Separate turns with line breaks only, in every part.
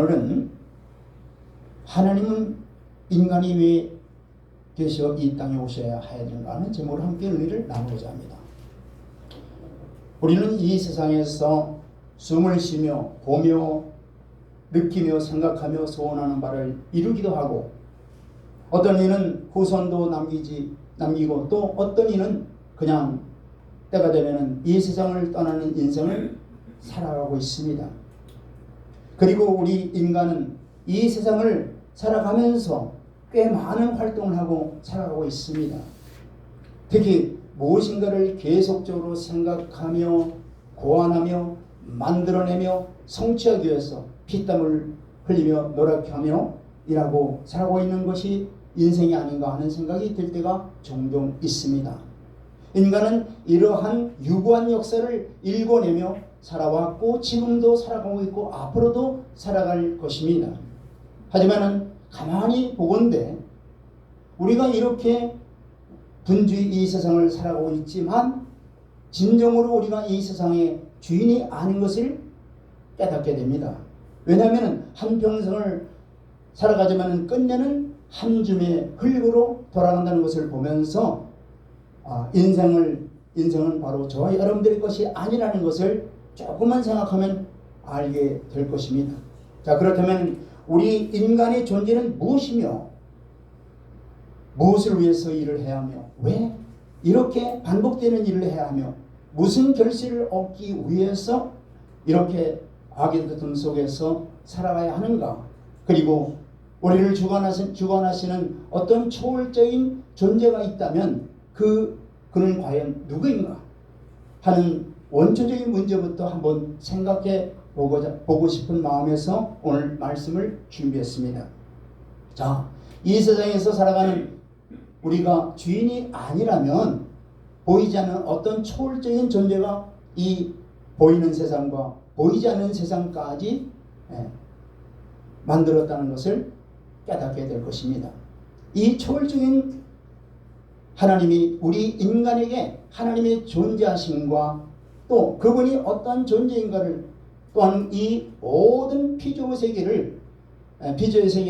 오늘은 하나님은 인간이 왜 계셔 이 땅에 오셔야 하였는가 하는 제목으로 함께 의의를 나누고자 합니다. 우리는 이 세상에서 숨을 쉬며 보며 느끼며 생각하며 소원하는 바를 이루기도 하고, 어떤 이는 후손도 남기고 또 어떤 이는 그냥 때가 되면 이 세상을 떠나는 인생을 살아가고 있습니다. 그리고 우리 인간은 이 세상을 살아가면서 꽤 많은 활동을 하고 살아가고 있습니다. 특히 무엇인가를 계속적으로 생각하며 고안하며 만들어내며 성취하기 위해서 피땀을 흘리며 노력하며 일하고 살아가고 있는 것이 인생이 아닌가 하는 생각이 들 때가 종종 있습니다. 인간은 이러한 유구한 역사를 읽어내며 살아왔고 지금도 살아가고 있고 앞으로도 살아갈 것입니다. 하지만 가만히 보건대 우리가 이렇게 분주히 이 세상을 살아가고 있지만 진정으로 우리가 이 세상의 주인이 아닌 것을 깨닫게 됩니다. 왜냐하면 한평생을 살아가지만 끝내는 한 줌의 흙으로 돌아간다는 것을 보면서 인생은 바로 저와 여러분들의 것이 아니라는 것을 조금만 생각하면 알게 될 것입니다. 자, 그렇다면 우리 인간의 존재는 무엇이며 무엇을 위해서 일을 해야 하며 왜 이렇게 반복되는 일을 해야 하며 무슨 결실을 얻기 위해서 이렇게 악의 틈 속에서 살아가야 하는가, 그리고 우리를 주관하시는 어떤 초월적인 존재가 있다면 그는 과연 누구인가 하는 원초적인 문제부터 한번 생각해 보고 싶은 마음에서 오늘 말씀을 준비했습니다. 자, 이 세상에서 살아가는 우리가 주인이 아니라면 보이지 않는 어떤 초월적인 존재가 이 보이는 세상과 보이지 않는 세상까지 만들었다는 것을 깨닫게 될 것입니다. 이 초월적인 하나님이 우리 인간에게 하나님의 존재하심과 또 그분이 어떤 존재인가를, 또한 이 모든 피조의 세계에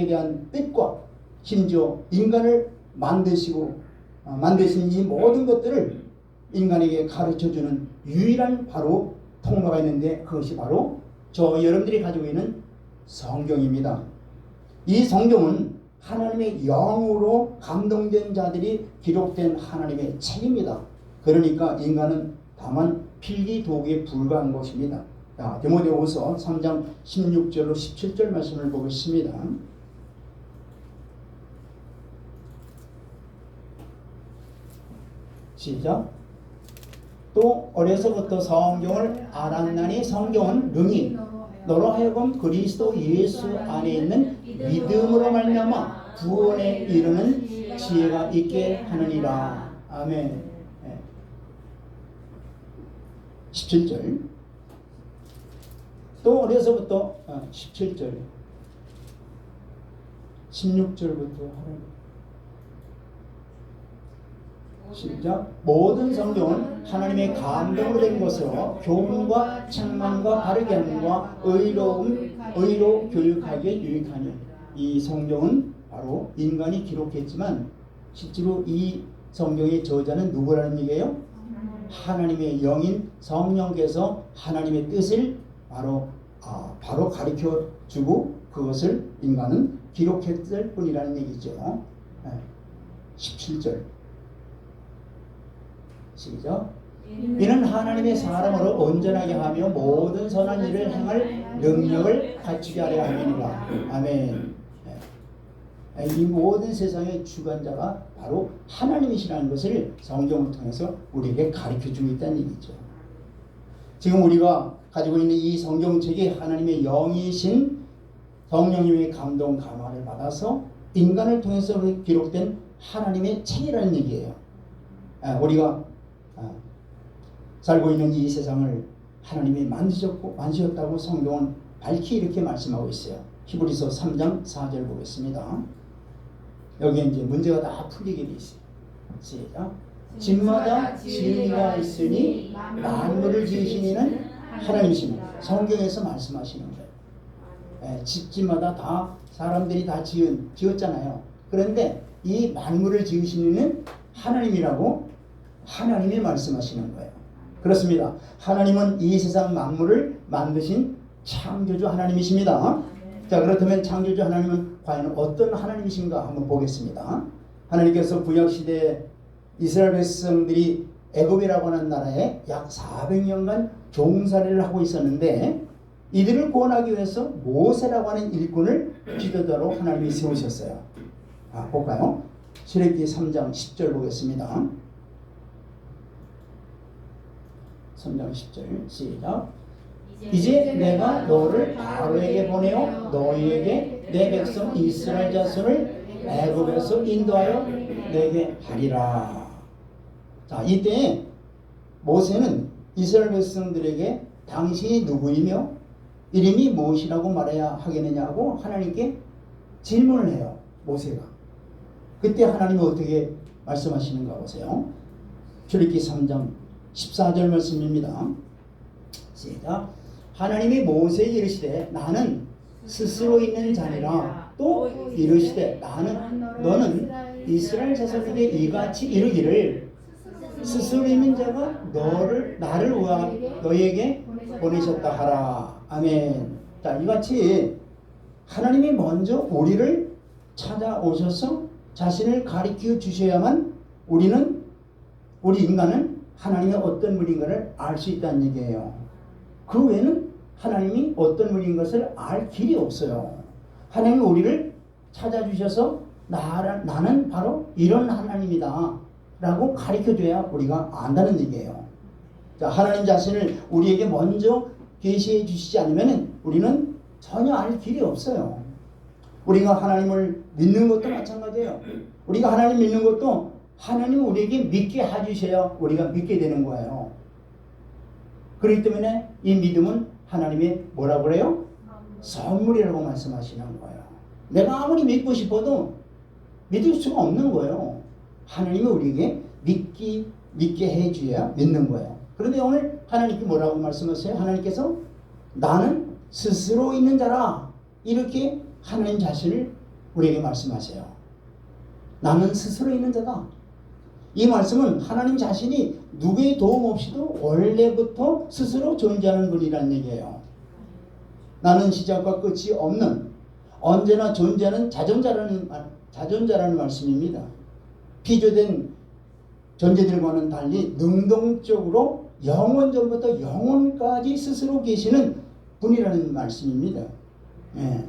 대한 뜻과 심지어 인간을 만드신 이 모든 것들을 인간에게 가르쳐주는 유일한 바로 통로가 있는데, 그것이 바로 여러분들이 가지고 있는 성경입니다. 이 성경은 하나님의 영으로 감동된 자들이 기록된 하나님의 책입니다. 그러니까 인간은 다만 필기 도구에 불과한 것입니다. 자, 디모데후서 3장 16절로 17절 말씀을 보겠습니다. 시작. 또 어려서부터 성경을 알았나니 성경은 능히 너로 하여금 그리스도 예수 안에 있는 믿음으로 말미암아 구원에 이르는 지혜가 있게 하느니라. 아멘. 17절. 또 어려서부터 17절 16절부터 시작. 모든 성경은 하나님의 감동으로 된 것으로 교훈과 책망과 바르게 함과 의로 교육하기에 유익하니. 이 성경은 바로 인간이 기록했지만 실제로 이 성경의 저자는 누구라는 얘기예요? 하나님의 영인 성령께서 하나님의 뜻을 바로 가르쳐 주고 그것을 인간은 기록했을 뿐이라는 얘기죠. 17절 시작. 이는 하나님의 사람으로 온전하게 하며 모든 선한 일을 행할 능력을 갖추게 하려 함이니라. 아멘. 이 모든 세상의 주관자가 바로 하나님이시라는 것을 성경을 통해서 우리에게 가르쳐주고 있다는 얘기죠. 지금 우리가 가지고 있는 이 성경책이 하나님의 영이신 성령님의 감동 감화를 받아서 인간을 통해서 기록된 하나님의 책이라는 얘기예요. 우리가 살고 있는 이 세상을 하나님이 만드셨다고 성경은 밝히 이렇게 말씀하고 있어요. 히브리서 3장 4절 보겠습니다. 여기에 이제 문제가 다 풀리게 돼 있어요. 시작. 집마다 지은이가 있으니 만물을 지으신 이는 하나님이십니다. 성경에서 말씀하시는 거예요. 집집마다 다 사람들이 다 지었잖아요. 그런데 이 만물을 지으신 이는 하나님이라고 하나님이 말씀하시는 거예요. 그렇습니다. 하나님은 이 세상 만물을 만드신 창조주 하나님이십니다. 자, 그렇다면 창조주 하나님은 과연 어떤 하나님이신가 한번 보겠습니다. 하나님께서 구약시대에 이스라엘 백성들이 애굽이라고 하는 나라에 약 400년간 종살이를 하고 있었는데 이들을 구원하기 위해서 모세라고 하는 일꾼을 지도자로 하나님이 세우셨어요. 볼까요? 출애굽기 3장 10절 보겠습니다. 3장 10절 시작. 이제 내가 너를 바로에게 보내어 너희에게 내 백성 이스라엘 자손을 애굽에서 인도하여 내게 하리라. 자, 이때 모세는 이스라엘 백성들에게 당신이 누구이며 이름이 무엇이라고 말해야 하겠느냐고 하나님께 질문을 해요. 모세가. 그때 하나님이 어떻게 말씀하시는가 보세요. 출애굽기 3장 14절 말씀입니다. 시작. 하나님이 모세에게 이르시되 나는 스스로 있는 자니라. 또 이르시되 너는 이스라엘 자손에게 이같이 이르기를 스스로 있는 자가 나를 너에게 보내셨다 하라. 아멘. 자, 이같이 하나님이 먼저 우리를 찾아오셔서 자신을 가리켜 주셔야만 우리 인간은 하나님의 어떤 분인가를 알 수 있다는 얘기예요. 그 외에는 하나님이 어떤 분인 것을 알 길이 없어요. 하나님이 우리를 찾아주셔서 나는 바로 이런 하나님이다 라고 가르쳐줘야 우리가 안다는 얘기예요. 자, 하나님 자신을 우리에게 먼저 계시해 주시지 않으면 우리는 전혀 알 길이 없어요. 우리가 하나님을 믿는 것도 마찬가지예요. 우리가 하나님 믿는 것도 하나님이 우리에게 믿게 해주셔야 우리가 믿게 되는 거예요. 그렇기 때문에 이 믿음은 하나님의 뭐라고 그래요? 선물이라고 말씀하시는 거예요. 내가 아무리 믿고 싶어도 믿을 수가 없는 거예요. 하나님이 우리에게 믿게 해줘야 믿는 거예요. 그런데 오늘 하나님께 뭐라고 말씀하세요? 하나님께서 나는 스스로 있는 자라 이렇게 하나님 자신을 우리에게 말씀하세요. 나는 스스로 있는 자다. 이 말씀은 하나님 자신이 누구의 도움 없이도 원래부터 스스로 존재하는 분이라는 얘기예요. 나는 시작과 끝이 없는 언제나 존재하는 자존자라는 말씀입니다. 피조된 존재들과는 달리 능동적으로 영원 전부터 영원까지 스스로 계시는 분이라는 말씀입니다. 예.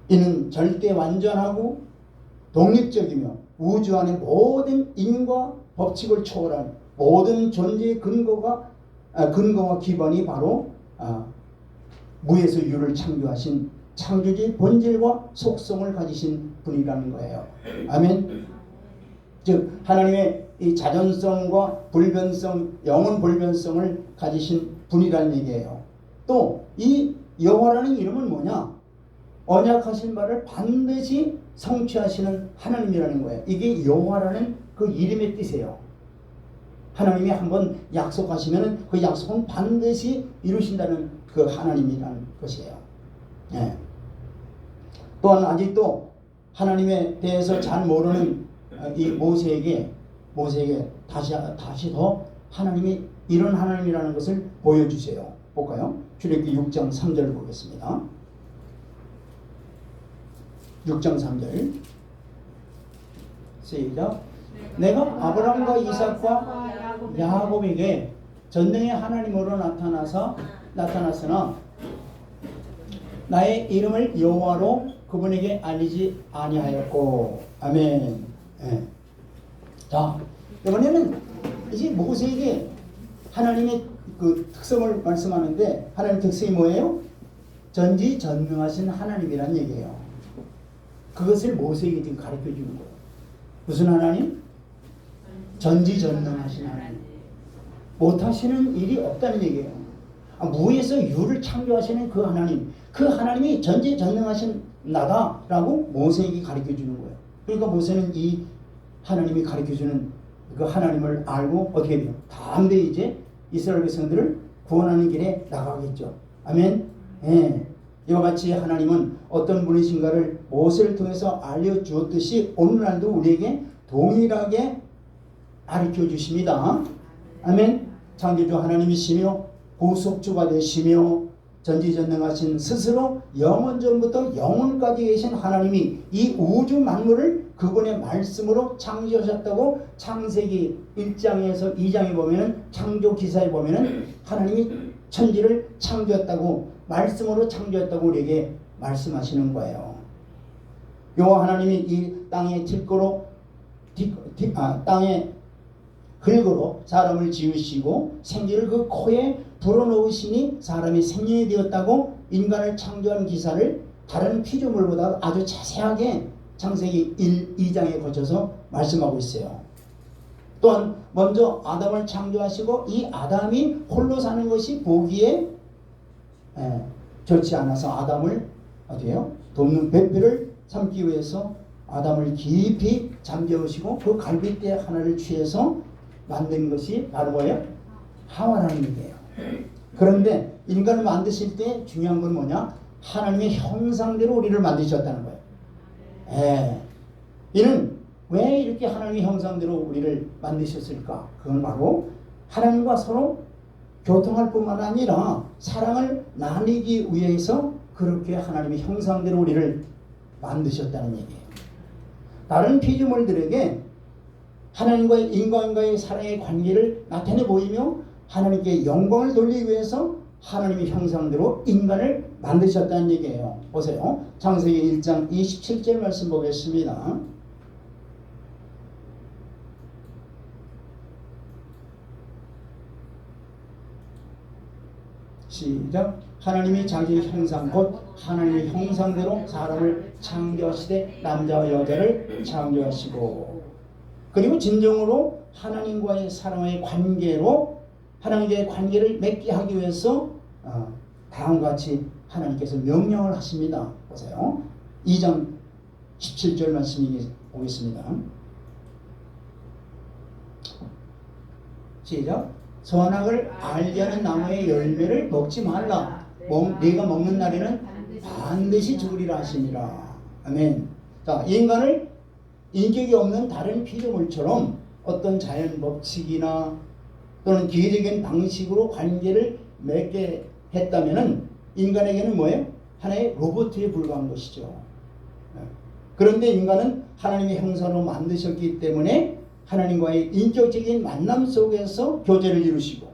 이는 절대 완전하고 독립적이며 우주 안의 모든 인과 법칙을 초월한 모든 존재의 근거와 기반이 바로 무에서 유를 창조하신 창조주의 본질과 속성을 가지신 분이라는 거예요. 아멘. 즉 하나님의 이 자존성과 불변성, 영원 불변성을 가지신 분이라는 얘기예요. 또 이 여호와라는 이름은 뭐냐? 언약하신 바를 반드시 성취하시는 하나님이라는 거예요. 이게 여호와라는 그 이름의 뜻이에요. 하나님이 한번 약속하시면 그 약속은 반드시 이루신다는 그 하나님이라는 것이에요. 예. 또한 아직도 하나님에 대해서 잘 모르는 이 모세에게 다시 더 하나님이 이런 하나님이라는 것을 보여주세요. 볼까요? 출애굽기 6장 3절을 보겠습니다. 6장 3절 시작. 내가 아브라함과 이삭과 야곱에게 전능의 하나님으로 나타났으나 나의 이름을 여호와로 그분에게 알리지 아니하였고. 아멘. 예. 자, 이번에는 이제 모세에게 하나님의 그 특성을 말씀하는데 하나님 특성이 뭐예요? 전지전능하신 하나님이란 얘기예요. 그것을 모세에게 지금 가르쳐 주는 거예요. 무슨 하나님? 전지전능하신 하나님. 못하시는 일이 없다는 얘기예요. 무에서 유를 창조하시는 그 하나님, 그 하나님이 전지전능하신 나다라고 모세에게 가르쳐 주는 거예요. 그러니까 모세는 이 하나님이 가르쳐 주는 그 하나님을 알고 어떻게 돼요? 담대히 이제 이스라엘 백성들을 구원하는 길에 나가겠죠. 아멘. 예. 이와 같이 하나님은 어떤 분이신가를 모세를 통해서 알려주었듯이 오늘날도 우리에게 동일하게 가르쳐 주십니다. 아멘. 창조주 하나님이시며 구속주가 되시며 전지전능하신 스스로 영원전부터 영원까지 계신 하나님이 이 우주 만물을 그분의 말씀으로 창조하셨다고 창세기 1장에서 2장에 보면은 창조 기사에 보면은 하나님이 천지를 창조했다고 말씀으로 창조했다고 우리에게 말씀하시는 거예요. 여호와 하나님이 이 땅의 땅의 흙으로 사람을 지으시고 생기를 그 코에 불어넣으시니 사람이 생명이 되었다고 인간을 창조한 기사를 다른 피조물보다 아주 자세하게 창세기 1, 2장에 거쳐서 말씀하고 있어요. 또한 먼저 아담을 창조하시고 이 아담이 홀로 사는 것이 보기에 좋지 않아서 아담을 어디에요? 돕는 배필을 삼기 위해서 아담을 깊이 잠재우시고 그 갈빗대 하나를 취해서 만든 것이 바로 뭐예요? 하와라는 얘기예요. 그런데 인간을 만드실 때 중요한 건 뭐냐? 하나님의 형상대로 우리를 만드셨다는 거예요. 이는 왜 이렇게 하나님의 형상대로 우리를 만드셨을까? 그건 바로 하나님과 서로 교통할 뿐만 아니라 사랑을 나누기 위해서 그렇게 하나님의 형상대로 우리를 만드셨다는 얘기예요. 다른 피조물들에게 하나님과의 인간과의 사랑의 관계를 나타내 보이며 하나님께 영광을 돌리기 위해서 하나님의 형상대로 인간을 만드셨다는 얘기예요. 보세요. 창세기 1장 27절 말씀 보겠습니다. 시작. 하나님이 자기의 형상 곧 하나님의 형상대로 사람을 창조하시되 남자와 여자를 창조하시고 그리고 진정으로 하나님과의 사랑의 관계로 하나님과의 관계를 맺게 하기 위해서 다음과 같이 하나님께서 명령을 하십니다. 보세요. 2장 17절 말씀이 오겠습니다. 시작. 선악을 알게 하는 나무의 열매를 먹지 말라. 네가 먹는 날에는 반드시 죽으리라 하시니라. 아멘. 자, 인간을 인격이 없는 다른 피조물처럼 어떤 자연 법칙이나 또는 기계적인 방식으로 관계를 맺게 했다면은 인간에게는 뭐예요? 하나의 로봇에 불과한 것이죠. 그런데 인간은 하나님의 형상으로 만드셨기 때문에 하나님과의 인격적인 만남 속에서 교제를 이루시고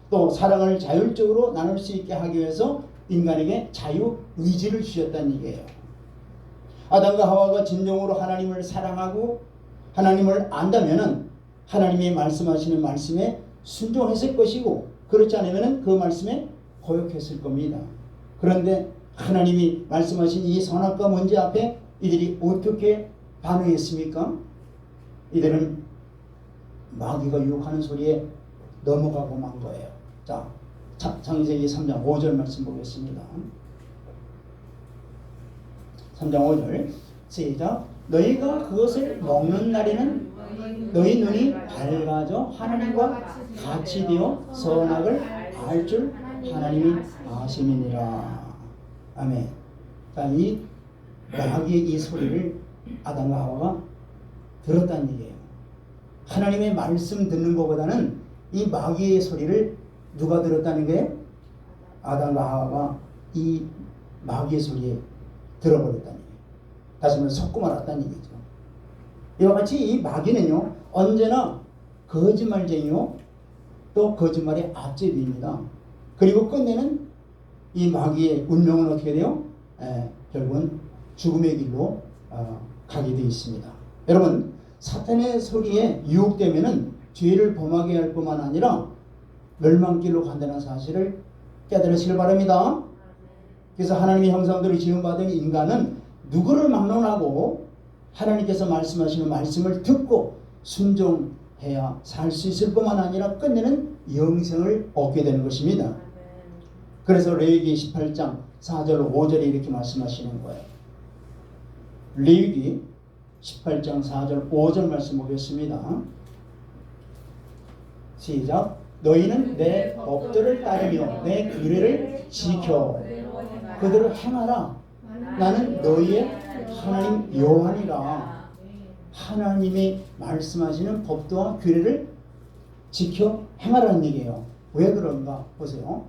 또 사랑을 자율적으로 나눌 수 있게 하기 위해서 인간에게 자유의지를 주셨다는 얘기예요. 아담과 하와가 진정으로 하나님을 사랑하고 하나님을 안다면은 하나님이 말씀하시는 말씀에 순종했을 것이고 그렇지 않으면 그 말씀에 거역했을 겁니다. 그런데 하나님이 말씀하신 이 선악과 문제 앞에 이들이 어떻게 반응했습니까? 이들은 마귀가 유혹하는 소리에 넘어가고 만 거예요. 자, 창세기 3장 5절 말씀 보겠습니다. 3장 5절 시작. 너희가 그것을 먹는 날에는 너희 눈이 밝아져 하나님과 같이 되어 선악을 알 줄 하나님이 아심이니라. 아멘. 자, 이 마귀의 이 소리를 아담과 하와가 들었다는 얘기예요. 하나님의 말씀 듣는 것보다는 이 마귀의 소리를 누가 들었다는 거예요? 아담과 하와가 이 마귀의 소리에 들어버렸다는 얘기예요. 다시 말해서 속고 말았다는 얘기죠. 이와 같이 이 마귀는요 언제나 거짓말쟁이요 또 거짓말의 앞제비입니다. 그리고 끝내는 이 마귀의 운명은 어떻게 돼요? 결국은 죽음의 길로 가게 되어 있습니다. 여러분, 사탄의 소리에 유혹되면은 죄를 범하게 할 뿐만 아니라 멸망길로 간다는 사실을 깨달으시길 바랍니다. 그래서 하나님의 형상대로 지음받은 인간은 누구를 막론하고 하나님께서 말씀하시는 말씀을 듣고 순종해야 살 수 있을 뿐만 아니라 끝내는 영생을 얻게 되는 것입니다. 그래서 레위기 18장 4절 5절에 이렇게 말씀하시는 거예요. 레위기 18장 4절 5절 말씀 보겠습니다. 시작. 너희는 내 법들을 따르며 내 규례를 지켜 그대로 행하라. 나는 너희의 하나님 여호와니라. 하나님이 말씀하시는 법도와 규례를 지켜 행하라는 얘기예요. 왜 그런가 보세요.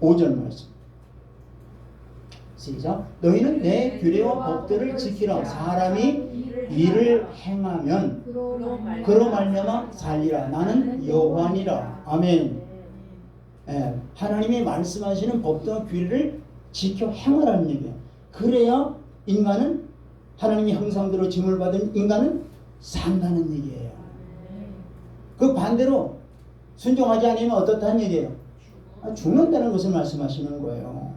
5절 말씀 시작. 너희는 내 규례와 법도를 지키라. 사람이 이를 행하면 그로 말미암아 살리라. 나는 여호와니라. 아멘. 하나님이 말씀하시는 법도와 규례를 지켜 행하라는 얘기예요. 그래야 인간은 하나님의 형상대로 짐을 받은 인간은 산다는 얘기예요. 그 반대로 순종하지 않으면 어떻다는 얘기예요? 죽는다는 것을 말씀하시는 거예요.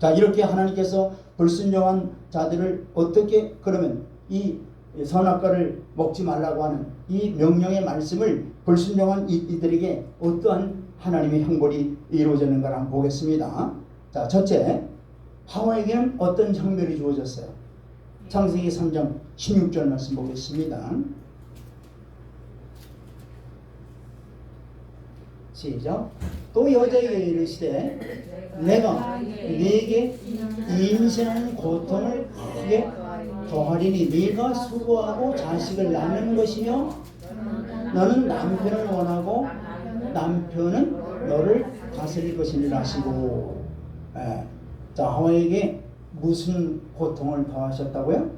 자, 이렇게 하나님께서 불순종한 자들을 어떻게 그러면 이 선악과를 먹지 말라고 하는 이 명령의 말씀을 불순종한 이들에게 어떠한 하나님의 형벌이 이루어졌는가를 한번 보겠습니다. 자, 첫째, 하와에게는 어떤 형벌이 주어졌어요? 창세기 3장 16절 말씀 보겠습니다. 시작. 또 여자에게 이르시되 내가 네게 임신하는 고통을 크게 더하리니 네가 수고하고 자식을 낳는 것이며 너는 남편을 원하고 남편은 너를 다스릴 것이니라 하시고. 자, 하와에게 무슨 고통을 더하셨다고요?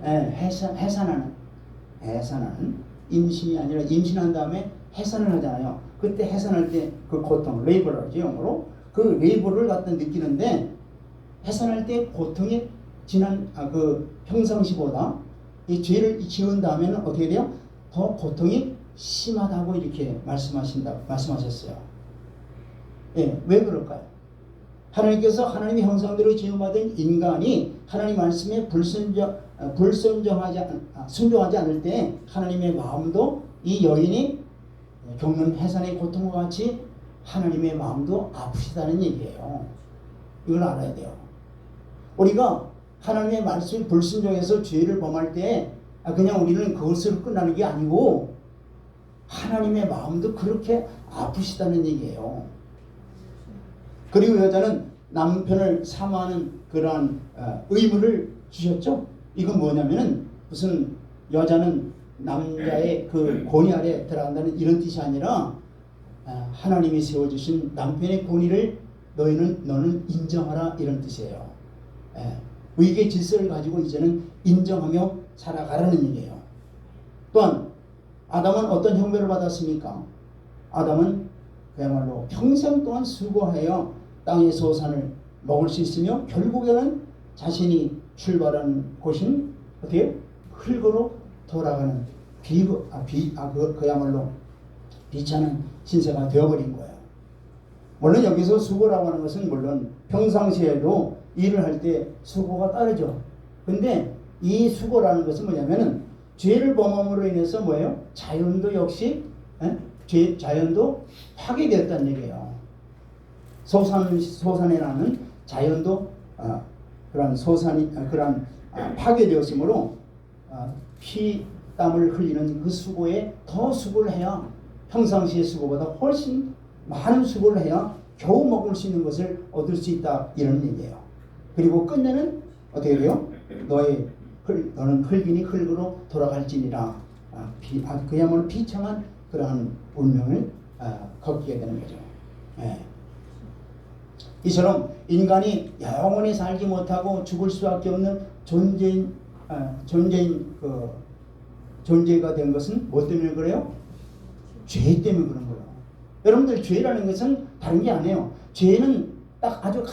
해산하는 임신이 아니라 임신한 다음에 해산을 하잖아요. 그때 해산할 때 그 고통, 레이버라죠, 영어로. 그 레이버를 갖다 느끼는데 해산할 때 고통이 지난 그 평상시보다 이 죄를 지은 다음에는 어떻게 돼요? 더 고통이 심하다고 이렇게 말씀하셨어요. 왜 그럴까요? 하나님께서 하나님의 형상대로 지음받은 인간이 하나님 말씀에 순종하지 않을 때 하나님의 마음도 이 여인이 겪는 해산의 고통과 같이 하나님의 마음도 아프시다는 얘기예요. 이걸 알아야 돼요. 우리가 하나님의 말씀에 불순종해서 죄를 범할 때 그냥 우리는 그것으로 끝나는 게 아니고 하나님의 마음도 그렇게 아프시다는 얘기예요. 그리고 여자는 남편을 사모하는 그러한 의무를 주셨죠. 이건 뭐냐면은 무슨 여자는 남자의 그 권위 아래 들어간다는 이런 뜻이 아니라 하나님이 세워주신 남편의 권위를 너는 인정하라 이런 뜻이에요. 위계 질서를 가지고 이제는 인정하며 살아가라는 얘기예요. 또한 아담은 어떤 형벌을 받았습니까? 아담은 그야말로 평생 동안 수고하여 땅의 소산을 먹을 수 있으며 결국에는 자신이 출발한 곳인 어떻게 흙으로 돌아가는 그야말로 비참한 신세가 되어버린 거예요. 물론 여기서 수고라고 하는 것은 물론 평상시에도 일을 할 때 수고가 따르죠. 근데 이 수고라는 것은 뭐냐면은 죄를 범함으로 인해서 뭐예요? 자연도 역시 자연도 파괴되었다는 얘기예요. 소산에 나는 자연도 그런 소산이 파괴되었으므로 피 땀을 흘리는 그 수고에 더 수고를 해야 평상시의 수고보다 훨씬 많은 수고를 해야 겨우 먹을 수 있는 것을 얻을 수 있다 이런 얘기예요. 그리고 끝내는 어떻게 돼요? 너는 흙이니 흙으로 돌아갈지니라. 그야말로 비참한 그러한 운명을 겪게 되는 거죠. 이처럼 인간이 영원히 살지 못하고 죽을 수밖에 없는 존재가 된 것은 뭐 때문에 그래요? 죄 때문에 그런 거예요. 여러분들 죄라는 것은 다른 게 아니에요. 죄는 딱 아주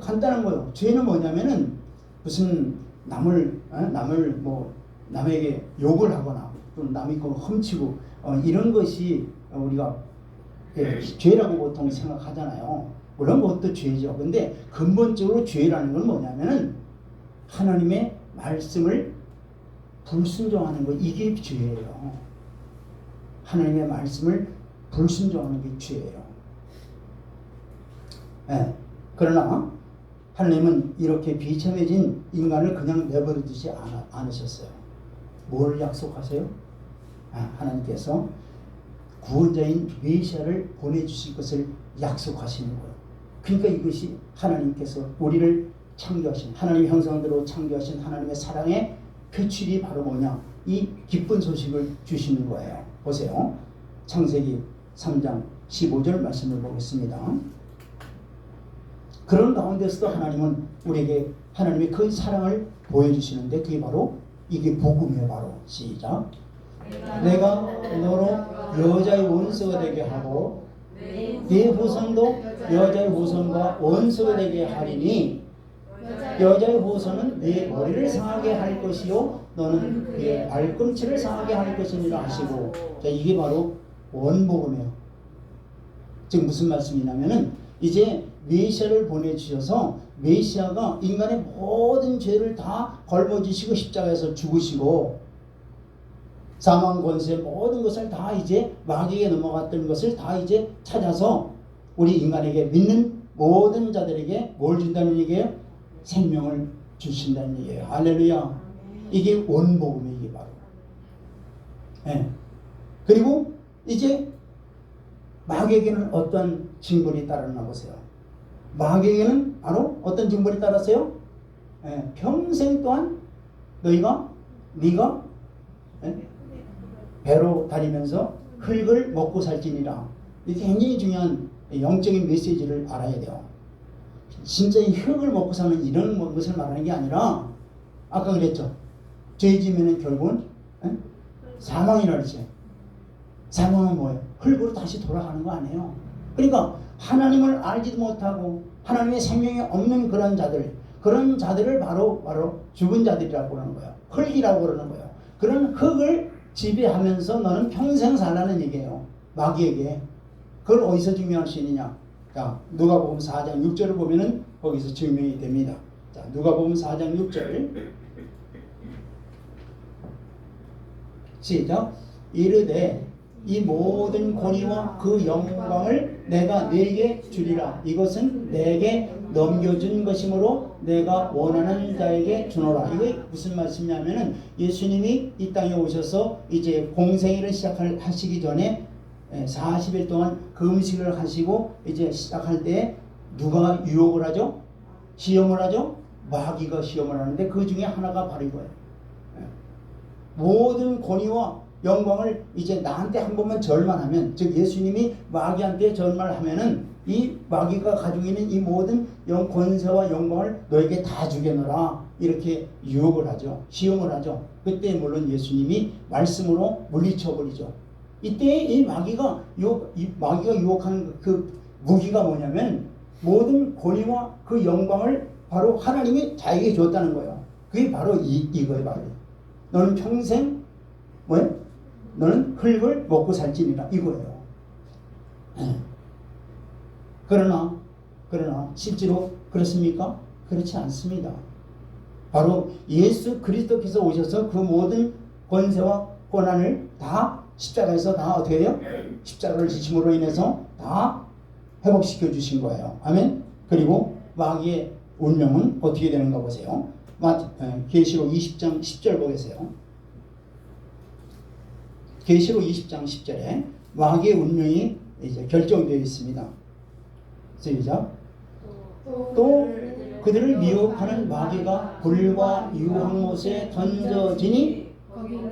간단한 거예요. 죄는 뭐냐면은 무슨 남에게 욕을 하거나 또 남이 그 훔치고 이런 것이 우리가 죄라고 보통 생각하잖아요. 물론 그것도 죄죠. 근데 근본적으로 죄라는 건 뭐냐면은 하나님의 말씀을 불순종하는 거, 이게 죄예요. 하나님의 말씀을 불순종하는 게 죄예요. 그러나 하나님은 이렇게 비참해진 인간을 그냥 내버려 두지 않으셨어요. 뭘 약속하세요? 하나님께서 구원자인 메시아를 보내주실 것을 약속하시는 거예요. 그러니까 이것이 하나님께서 우리를 창조하신 하나님의 형상대로 창조하신 하나님의 사랑의 표출이 바로 뭐냐? 이 기쁜 소식을 주시는 거예요. 보세요. 창세기 3장 15절 말씀을 보겠습니다. 그런 가운데서도 하나님은 우리에게 하나님의 그 사랑을 보여주시는데 그게 바로 이게 복음이에요. 바로 시작. 내가 너로 여자의 원수가 되게 하고 네 후손도 여자의 후손과 원수가 되게 하리니 여자의 후손은 네 머리를 상하게 할 것이요 너는 그의 발꿈치를 상하게 할 것이니라 하시고. 자, 이게 바로 원복음이에요. 지금 무슨 말씀이냐면은 이제 메시아를 보내주셔서 메시아가 인간의 모든 죄를 다 걸머지시고 십자가에서 죽으시고 사망 권세의 모든 것을 다 이제 마귀에게 넘어갔던 것을 다 이제 찾아서 우리 인간에게 믿는 모든 자들에게 뭘 준다는 얘기예요? 생명을 주신다는 얘기예요. 할렐루야. 이게 원복음이에요. 이게 바로. 네. 그리고 이제 마귀에게는 어떤 징벌이 따르나 보세요. 마귀에게는 바로 어떤 징벌이 따랐어요? 네. 평생 동안 네가 네? 배로 다니면서 흙을 먹고 살지니라. 이게 굉장히 중요한 영적인 메시지를 알아야 돼요. 진짜 이 흙을 먹고 사는 이런 것을 말하는 게 아니라 아까 그랬죠. 죄 지으면 결국은 사망이라 그랬죠. 사망은 뭐예요? 흙으로 다시 돌아가는 거 아니에요. 그러니까 하나님을 알지도 못하고 하나님의 생명이 없는 그런 자들을 바로 죽은 자들이라고 그러는 거예요. 흙이라고 그러는 거예요. 그런 흙을 지배하면서 너는 평생 살라는 얘기예요. 마귀에게. 그걸 어디서 증명할 수 있느냐? 자, 누가복음 4장 6절을 보면은 거기서 증명이 됩니다. 자, 누가복음 4장 6절. 시작. 이르되 이 모든 권위와 그 영광을 내가 네게 주리라. 이것은 내게 넘겨준 것이므로 내가 원하는 자에게 주노라. 이게 무슨 말씀이냐면은 예수님이 이 땅에 오셔서 이제 공생애를 시작하시기 전에 40일 동안 금식을 하시고 이제 시작할 때 누가 유혹을 하죠? 시험을 하죠? 마귀가 시험을 하는데 그 중에 하나가 바로 이거예요. 모든 권위와 영광을 이제 나한테 한 번만 절만하면, 즉 예수님이 마귀한테 절만하면은 이 마귀가 가지고 있는 이 모든 권세와 영광을 너에게 다 주겠노라, 이렇게 유혹을 하죠. 시험을 하죠. 그때 물론 예수님이 말씀으로 물리쳐 버리죠. 이때 이 마귀가 유혹하는 그 무기가 뭐냐면 모든 권위와 그 영광을 바로 하나님이 자에게 줬다는 거예요. 그게 바로 이거예요. 바로 너는 평생 너는 흙을 먹고 살지니라, 이거예요. 그러나 실제로 그렇습니까? 그렇지 않습니다. 바로 예수 그리스도께서 오셔서 그 모든 권세와 권한을 다 십자가에서 다 어떻게 해요? 십자가를 지심으로 인해서 다 회복시켜 주신 거예요. 아멘. 그리고 마귀의 운명은 어떻게 되는가 보세요. 계시록 20장 10절 보세요. 계시록 20장 10절에 마귀의 운명이 이제 결정되어 있습니다. 시작. 또 그들을 미혹하는 마귀가 불과 유황못에 던져지니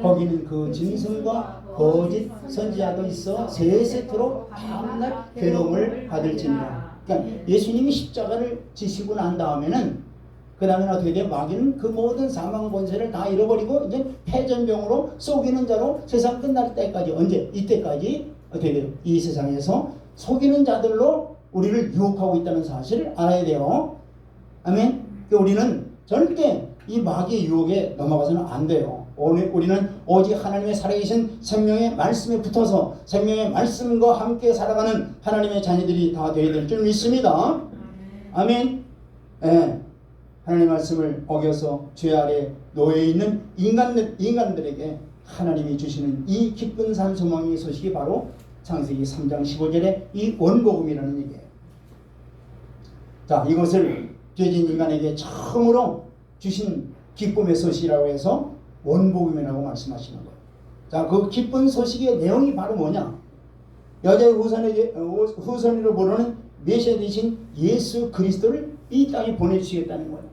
거기는 그 짐승과 거짓 선지자도 있어 세세토록 밤낮 괴로움을 받을지니라. 그러니까 예수님이 십자가를 지시고 난 다음에는 그 다음에 어떻게 돼요? 마귀는 그 모든 사망 권세를 다 잃어버리고 이제 패전병으로 속이는 자로 세상 끝날 때까지, 언제? 이때까지 어떻게 돼요? 이 세상에서 속이는 자들로 우리를 유혹하고 있다는 사실을 알아야 돼요. 아멘. 우리는 절대 이 마귀의 유혹에 넘어가서는 안 돼요. 우리는 오직 하나님의 살아계신 생명의 말씀에 붙어서 생명의 말씀과 함께 살아가는 하나님의 자녀들이 다 되어야 될 줄 믿습니다. 아멘. 네. 하나님의 말씀을 어겨서 죄 아래 놓여있는 인간들에게 하나님이 주시는 이 기쁜 산 소망의 소식이 바로 창세기 3장 15절의 이 원복음이라는 얘기예요. 자, 이것을 죄진 인간에게 처음으로 주신 기쁨의 소식이라고 해서 원복음이라고 말씀하시는 거예요. 자, 그 기쁜 소식의 내용이 바로 뭐냐? 여자의 후손으로 부르는 메시아 대신 예수 그리스도를 이 땅에 보내주시겠다는 거예요.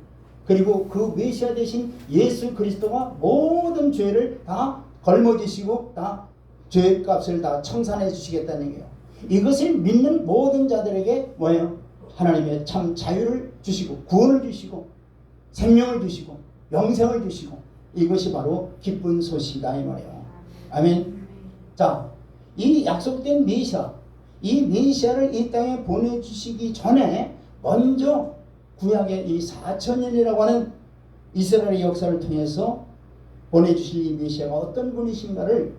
그리고 그 메시아 대신 예수 그리스도가 모든 죄를 다 걸머지시고 다 죄값을 다 청산해 주시겠다는 거예요. 이것을 믿는 모든 자들에게 뭐예요? 하나님의 참 자유를 주시고 구원을 주시고 생명을 주시고 영생을 주시고 이것이 바로 기쁜 소식이다 이 말이에요. 아멘. 자, 이 약속된 메시아, 이 메시아를 이 땅에 보내주시기 전에 먼저 구약의 이 4,000년이라고 하는 이스라엘의 역사를 통해서 보내주실 이 메시아가 어떤 분이신가를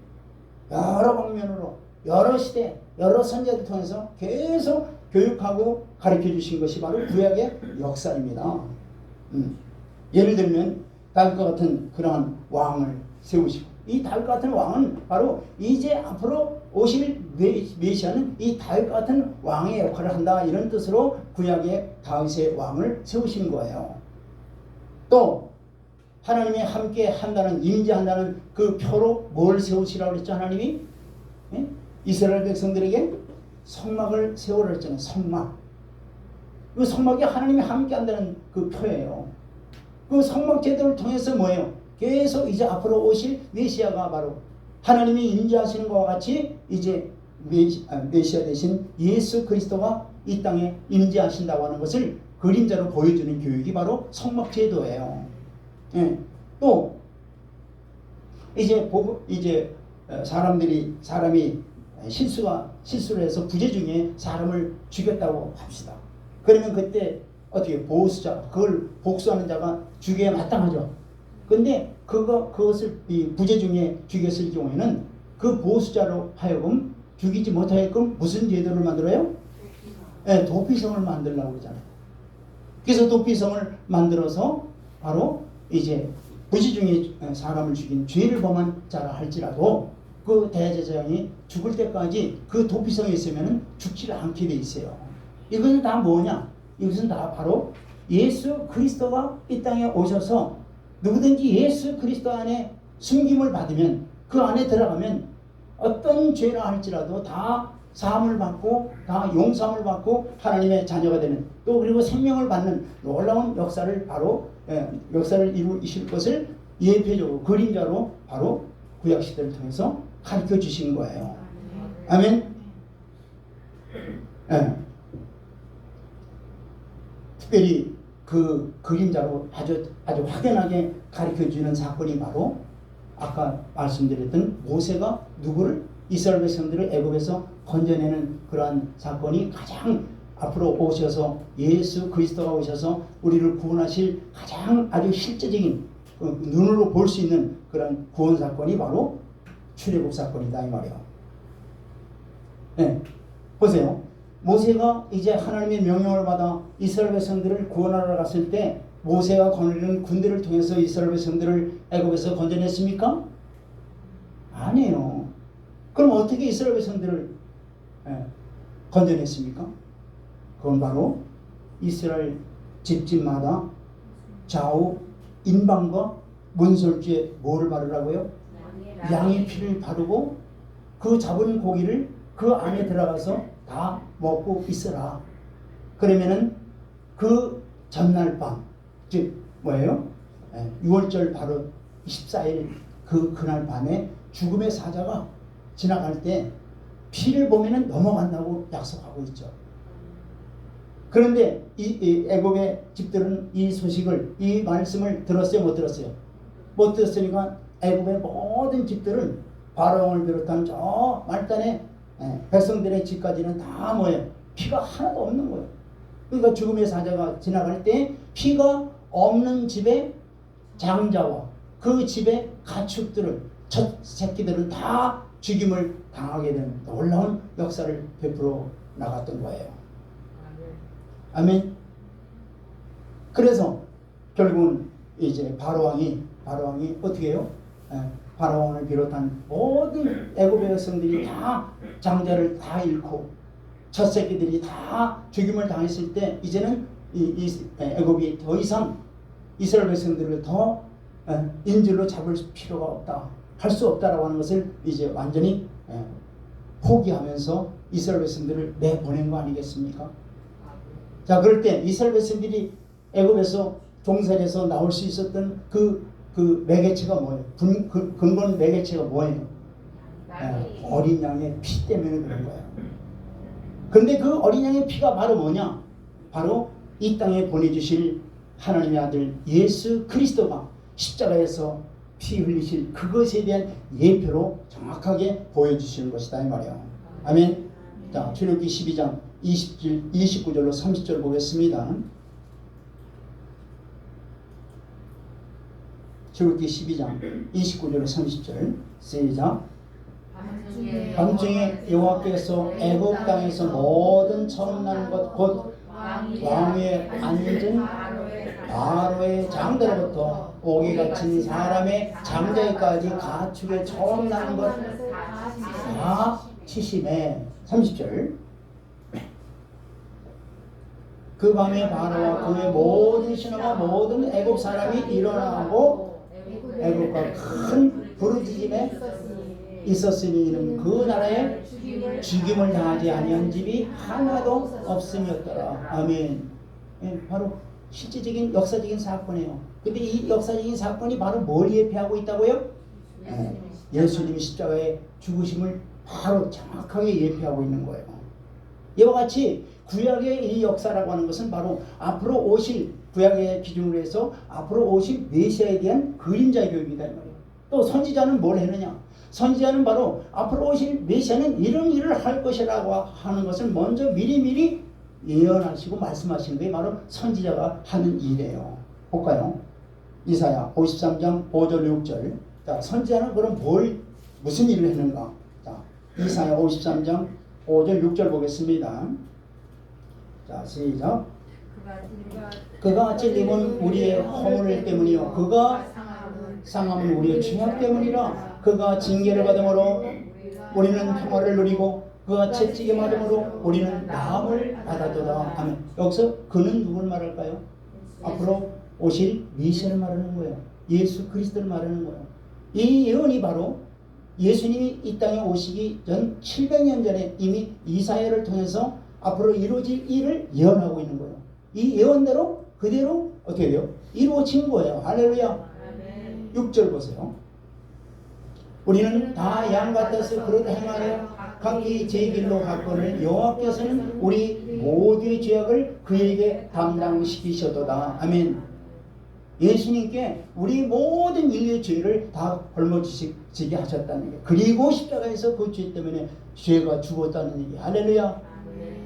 여러 방면으로 여러 시대 여러 선지자들 통해서 계속 교육하고 가르쳐 주신 것이 바로 구약의 역사입니다. 예를 들면 다윗과 같은 그러한 왕을 세우시고, 이 다윗과 같은 왕은 바로 이제 앞으로 오실 메시아는 이 다윗과 같은 왕의 역할을 한다, 이런 뜻으로 구약의 다윗의 왕을 세우신 거예요. 또 하나님이 함께 한다는, 임재한다는 그 표로 뭘 세우시라고 그랬죠? 하나님이 이스라엘 백성들에게 성막을 세우라 했잖아요. 성막. 그 성막이 하나님이 함께 한다는 그 표예요. 그 성막 제도를 통해서 뭐예요? 계속 이제 앞으로 오실 메시아가 바로 하나님이 임재하시는 것과 같이 이제 메시아 대신 예수 그리스도가 이 땅에 임재하신다고 하는 것을 그림자로 보여주는 교육이 바로 성막 제도예요. 예. 또 이제 사람이 실수를 해서 부재 중에 사람을 죽였다고 합시다. 그러면 그때 어떻게 보수자, 그걸 복수하는 자가 죽여야 마땅하죠. 근데 그것을 이 부재 중에 죽였을 경우에는 그 보수자로 하여금 죽이지 못하게끔 무슨 제도를 만들어요? 네, 도피성을 만들려고 그러잖아요. 그래서 도피성을 만들어서 바로 이제 부재 중에 사람을 죽인 죄를 범한 자라 할지라도 그 대제사장이 죽을 때까지 그 도피성에 있으면 죽지 않게 돼 있어요. 이것은 다 뭐냐? 이것은 다 바로 예수 그리스도가 이 땅에 오셔서 누구든지 예수 그리스도 안에 숨김을 받으면, 그 안에 들어가면 어떤 죄라 할지라도 다 사함을 받고 다 용서함을 받고 하나님의 자녀가 되는, 또 그리고 생명을 받는 놀라운 역사를 바로 역사를 이루실 것을 예표적으로 그림자로 바로 구약시대를 통해서 가르쳐 주신 거예요. 아멘. 특별히 그 그림자로 아주 확연하게 가르쳐 주는 사건이 바로 아까 말씀드렸던 모세가 누구를, 이스라엘 백성들을 애굽에서 건져내는 그러한 사건이 가장 앞으로 오셔서 예수 그리스도가 오셔서 우리를 구원하실 가장 아주 실제적인 눈으로 볼 수 있는 그런 구원 사건이 바로 출애굽 사건이다 이 말이에요. 네, 보세요. 모세가 이제 하나님의 명령을 받아 이스라엘 백성들을 구원하러 갔을 때 모세가 거느리는 군대를 통해서 이스라엘 백성들을 애굽에서 건져냈습니까? 아니에요. 그럼 어떻게 이스라엘 백성들을 건져냈습니까? 그건 바로 이스라엘 집집마다 좌우 인방과 문설주에 뭐를 바르라고요? 양의 피를 바르고 그 잡은 고기를 그 안에 들어가서 다 먹고 있어라. 그러면은 그 전날 밤, 즉 뭐예요? 6월절 바로 24일 그날 밤에 죽음의 사자가 지나갈 때 피를 보면은 넘어간다고 약속하고 있죠. 그런데 이 애굽의 집들은 이 소식을, 이 말씀을 들었어요? 못 들었어요? 못 들었으니까 애굽의 모든 집들은 바로왕을 비롯한 저 말단의 백성들의 집까지는 다 뭐예요? 피가 하나도 없는 거예요. 그러니까 죽음의 사자가 지나갈 때 피가 없는 집의 장자와 그 집의 가축들을, 첫 새끼들을 다 죽임을 당하게 되는 놀라운 역사를 베풀어 나갔던 거예요. 아멘. 그래서 결국은 이제 바로왕이 어떻게 해요? 바로왕을 비롯한 모든 애굽의 백성들이 다 장자를 다 잃고 첫 새끼들이 다 죽임을 당했을 때 이제는 애굽이 더 이상 이스라엘 백성들을 더 인질로 잡을 필요가 없다, 할 수 없다라고 하는 것을 이제 완전히 포기하면서 이스라엘 백성들을 내보낸 거 아니겠습니까? 자, 그럴 때 이스라엘 백성들이 애굽에서 종살에서 나올 수 있었던 그 매개체가 뭐예요? 근본 매개체가 뭐예요? 어린 양의 피 때문에 그런 거예요. 그런데 그 어린 양의 피가 바로 뭐냐? 바로 이 땅에 보내주실 하나님의 아들 예수 그리스도가 십자가에서 피 흘리실 그것에 대한 예표로 정확하게 보여주시는 것이다 이 말이에요. 아멘. 자, 출애굽기 12장 29절로 30절 보겠습니다. 출애굽기 12장 29절로 30절 시작. 밤중에 여호와께서 애굽 땅에서 모든 처음 나는 것 곧 왕위에 앉은 바로의 장자로부터 오기 갇힌 사람의 장자에까지 가축에 처음 나는 것 다 치심에 30절. 그 밤에 바로와 그의 모든 신하와 모든 애굽 사람이 일어나고 애굽과 큰 부르짖음에 있었으니 이는 그 나라에 죽임을 당하지 아니한 집이 하나도 없음이었더라. 아멘. 바로 실제적인 역사적인 사건이에요. 근데 이 역사적인 사건이 바로 뭘 예표하고 있다고요? 예수님이 십자가에 죽으심을 바로 정확하게 예표하고 있는 거예요. 이와 같이 구약의 이 역사라고 하는 것은 바로 앞으로 오실 구약의 기준으로 해서 앞으로 오실 메시아에 대한 그림자 교육이다 이 말이에요. 또 선지자는 뭘 했느냐? 선지자는 바로 앞으로 오실 메시아는 이런 일을 할 것이라고 하는 것을 먼저 미리미리 예언하시고 말씀하시는 게 바로 선지자가 하는 일이에요. 볼까요? 이사야 53장 5절 6절. 자, 선지자는 그럼 무슨 일을 했는가? 자, 이사야 53장 5절 6절 보겠습니다. 자, 시작. 그가 찔림은 우리의 허물 때문이요 그가 상함은 우리의 죄악 때문이라. 그가 징계를 받음으로 우리는 평화를 누리고 그가 채찍에 맞음으로 우리는 나음을 받았도다. 아멘. 여기서 그는 누굴 말할까요? 앞으로 오실 메시아를 말하는 거예요. 예수 그리스도를 말하는 거예요. 이 예언이 바로 예수님이 이 땅에 오시기 전 700년 전에 이미 이사야를 통해서 앞으로 이루어질 일을 예언하고 있는 거예요. 이 예언대로 그대로 어떻게 돼요? 이루어진 거예요. 할렐루야. 6절 보세요. 우리는 다 양 같아서 그릇 행하여 각기 제 길로 갔거늘 여호와께서는 우리 모두의 죄악을 그에게 담당시키셔도다. 아멘. 예수님께 우리 모든 인류의 죄를 다 짊어지게 하셨다는 얘기. 그리고 십자가에서 그 죄 때문에 죄가 죽었다는 얘기. 할렐루야.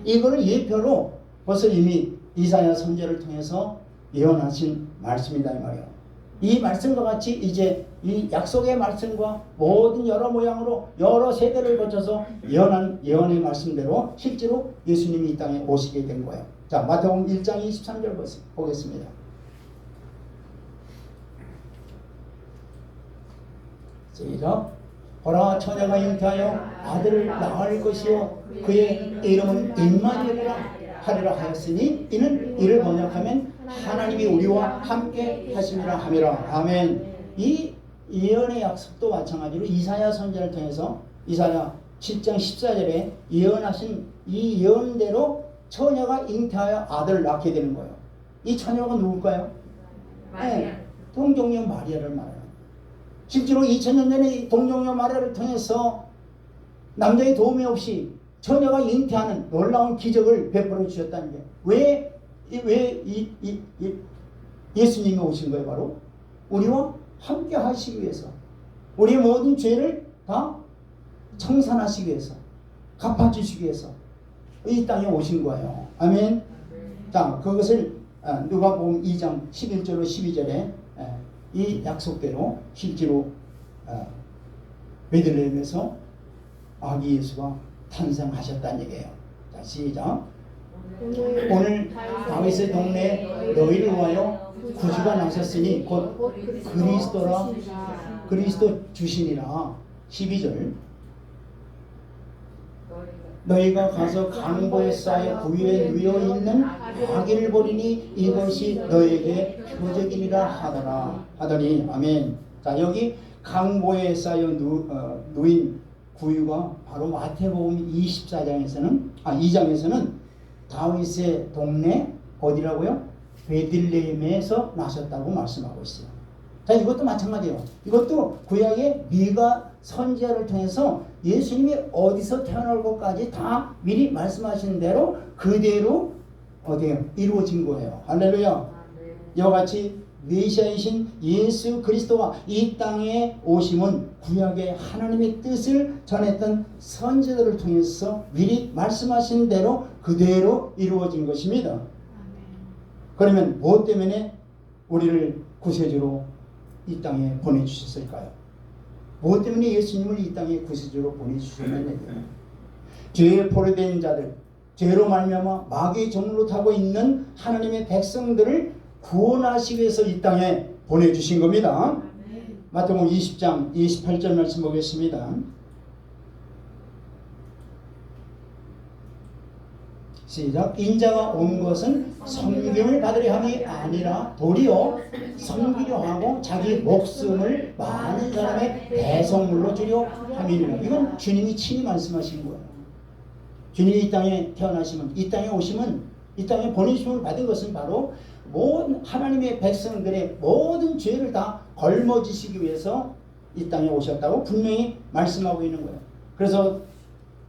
이걸 예표로 벌써 이미 이사야 선지자를 통해서 예언하신 말씀이다 이 말이에요. 이 말씀과 같이 이제 이 약속의 말씀과 모든 여러 모양으로 여러 세대를 거쳐서 예언한 예언의 말씀대로 실제로 예수님이 이 땅에 오시게 된 거예요. 자, 마태복음 1장 23절 보겠습니다. 시작. 보라 처녀가 잉태하여 아들을 낳을 것이요 그의 이름은 임마누엘이라 하리라 하였으니 이는 이를 번역하면 하나님이 우리와 함께 하심이라 함이라. 아멘. 이 예언의 약속도 마찬가지로 이사야 선지자를 통해서 이사야 7장 14절에 예언하신 이 예언대로 처녀가 잉태하여 아들을 낳게 되는 거예요. 이 처녀가 누굴까요? 네, 동정녀 마리아를 말해요. 실제로 2000년 전에 동정녀 마리아를 통해서 남자의 도움이 없이 처녀가 잉태하는 놀라운 기적을 베풀어 주셨다는 게 왜 예수님이 오신 거예요? 바로 우리와 함께 하시기 위해서, 우리의 모든 죄를 다 청산하시기 위해서, 갚아주시기 위해서 이 땅에 오신 거예요. 아멘. 자, 그것을 누가복음 2장 11절로 12절에 이 약속대로 실제로 베들레헴에서 아기 예수가 탄생하셨다는 얘기예요. 자, 시작. 오늘 다윗의 동네에 너희를 위하여 구주가 나셨으니 곧 그리스도라 그리스도 주시니라. 12절. 너희가 가서 강보에 쌓여 구유에 누워 있는 아기를 보리니 이것이 너에게 표적이니라 하더니 아멘. 자, 여기 강보에 쌓여 누인 구유가 바로 마태복음 2장에서는 다윗의 동네 어디라고요? 베들레헴에서 나셨다고 말씀하고 있어요. 자, 이것도 마찬가지예요. 이것도 구약의 미가 선지자를 통해서 예수님이 어디서 태어날 것까지 다 미리 말씀하신 대로 그대로 어디에 이루어진 거예요. 할렐루야. 이와 같이 메시아이신 예수 그리스도가 이 땅에 오심은 구약의 하나님의 뜻을 전했던 선지자들을 통해서 미리 말씀하신 대로 그대로 이루어진 것입니다. 그러면 무엇 때문에 우리를 구세주로 이 땅에 보내주셨을까요? 무엇 때문에 예수님을 이 땅에 구세주로 보내주셨느냐? 죄에 포로된 자들, 죄로 말미암아 마귀의 종로 타고 있는 하나님의 백성들을 구원하시기 위해서 이 땅에 보내주신 겁니다. 마태복음 20장 28절 말씀 보겠습니다. 시작. 인자가 온 것은 섬김을 받으려 함이 아니라 도리어 섬기려 하고 자기 목숨을 많은 사람의 대성물로 주려 함이니라. 이건 주님이 친히 말씀하신 거예요. 주님이 이 땅에 태어나시면, 이 땅에 오시면, 이 땅에 보내심을 받은 것은 바로 모든 하나님의 백성들의 모든 죄를 다 걸머지시기 위해서 이 땅에 오셨다고 분명히 말씀하고 있는 거예요. 그래서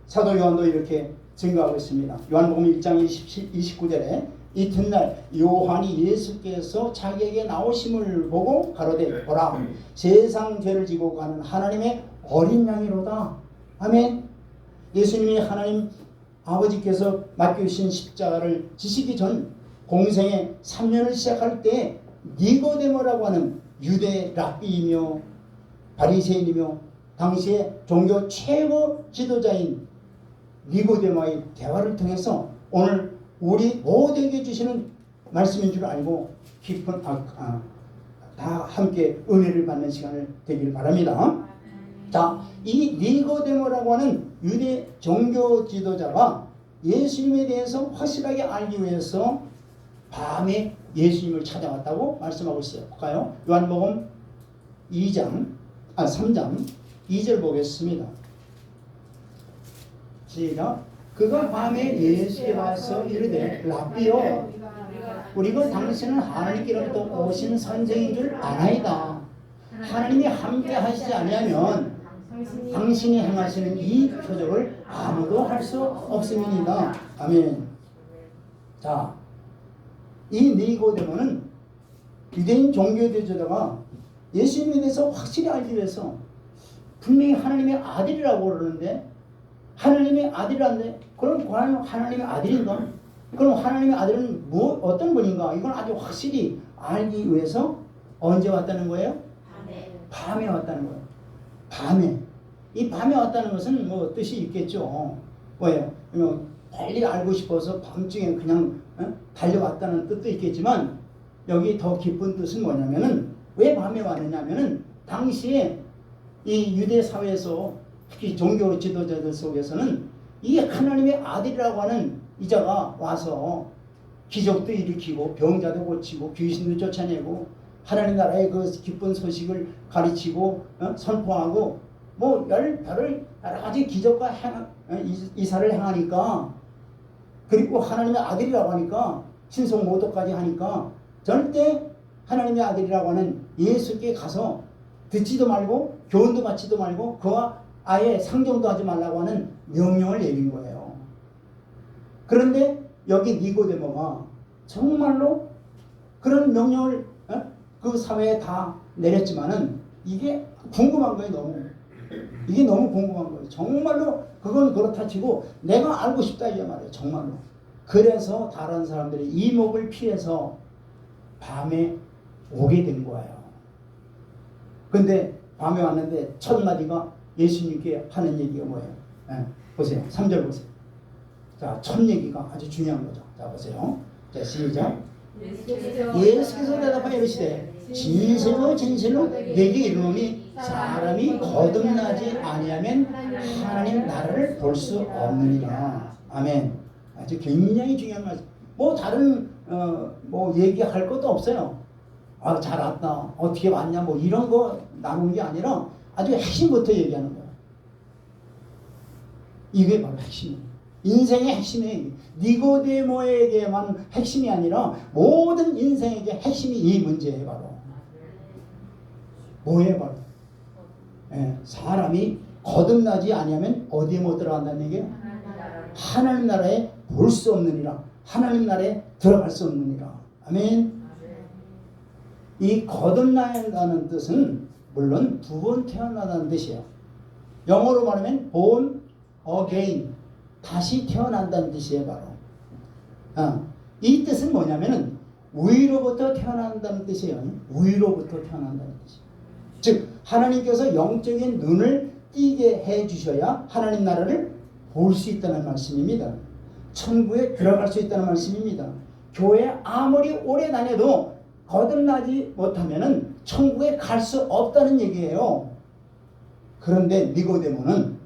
사도 요한도 이렇게 증거하고 있습니다. 요한복음 1장 29절에 이튿날 요한이 예수께서 자기에게 나오심을 보고 가로되 보라 세상 죄를 지고 가는 하나님의 어린 양이로다. 아멘. 예수님이 하나님 아버지께서 맡겨주신 십자가를 지시기 전 공생의 3년을 시작할 때 니고데모라고 하는 유대 랍비이며 바리새인이며 당시에 종교 최고 지도자인 니고데모의 대화를 통해서 오늘 우리 모두에게 주시는 말씀인 줄 알고 깊은 다 함께 은혜를 받는 시간을 되길 바랍니다. 자, 이 니고데모라고 하는 유대 종교 지도자가 예수님에 대해서 확실하게 알기 위해서 밤에 예수님을 찾아왔다고 말씀하고 있어요. 볼까요? 요한복음 3장 2절 보겠습니다. 시작. 그가 밤에 예수께 와서 이르되 랍비여 우리가 당신은 하나님께로부터 오신 선생인 줄 아나이다. 하나님이 함께 하시지 아니하면 당신이 행하시는 이 표적을 아무도 할 수 없음이니이다. 아멘. 자, 이 니고데모는 유대인 종교지도자가 예수님에 대해서 확실히 알기 위해서 분명히 하나님의 아들이라고 그러는데 하나님의 아들이란데 그럼 하나님의 아들인가? 그럼 하나님의 아들은 어떤 분인가? 이건 아주 확실히 알기 위해서 언제 왔다는 거예요? 밤에 왔다는 거예요. 밤에. 이 밤에 왔다는 것은 뭐 뜻이 있겠죠. 왜요? 빨리 알고 싶어서 밤중에 그냥 달려왔다는 뜻도 있겠지만 여기 더 깊은 뜻은 뭐냐면은 왜 밤에 왔느냐면은 당시에 이 유대 사회에서 특히 종교 지도자들 속에서는 이 하나님의 아들이라고 하는 이자가 와서 기적도 일으키고 병자도 고치고 귀신도 쫓아내고 하나님 나라의 그 기쁜 소식을 가르치고 선포하고 뭐 별을 여러 가지 기적과 이사를 행하니까 그리고 하나님의 아들이라고 하니까 신성 모독까지 하니까 절대 하나님의 아들이라고 하는 예수께 가서 듣지도 말고 교훈도 받지도 말고 그와 아예 상종도 하지 말라고 하는 명령을 내린 거예요. 그런데 여기 니고데모가 정말로 그런 명령을 그 사회에 다 내렸지만은 이게 궁금한 거예요. 이게 너무 궁금한 거예요. 정말로 그건 그렇다 치고 내가 알고 싶다 이 말이에요. 정말로. 그래서 다른 사람들이 이목을 피해서 밤에 오게 된 거예요. 근데 밤에 왔는데 첫 마디가 예수님께 하는 얘기가 뭐예요? 보세요. 3절 보세요. 자, 첫 얘기가 아주 중요한 거죠. 자, 보세요. 자, 시작. 예수께서 대답하여 이르시되 진실로 진실로 내게 이르노니 사람이 거듭나지 아니하면 하나님 나라를 볼 수 없느니라. 아멘. 아주 굉장히 중요한 말씀. 뭐 다른 뭐 얘기할 것도 없어요. 아, 잘 왔다. 어떻게 왔냐 뭐 이런 거 나누는 게 아니라 아주 핵심부터 얘기하는 거예요. 이게 바로 핵심이에요. 인생의 핵심이 니고데모에게만 핵심이 아니라 모든 인생에게 핵심이 이 문제예요. 바로 뭐예요? 바로 사람이 거듭나지 아니하면 어디에 못 들어간다는 얘기예요? 하나님 나라에 볼 수 없느니라. 하나님 나라에 들어갈 수 없느니라. 아멘. 이 거듭난다는 뜻은 물론 두 번 태어난다는 뜻이에요. 영어로 말하면 born again, 다시 태어난다는 뜻이에요. 바로 이 뜻은 뭐냐면은 위로부터 태어난다는 뜻이에요. 위로부터 태어난다는 뜻이에요. 즉 하나님께서 영적인 눈을 띄게 해주셔야 하나님 나라를 볼 수 있다는 말씀입니다. 천국에 들어갈 수 있다는 말씀입니다. 교회 아무리 오래 다녀도 거듭나지 못하면은 천국에 갈 수 없다는 얘기예요. 그런데 니고데모는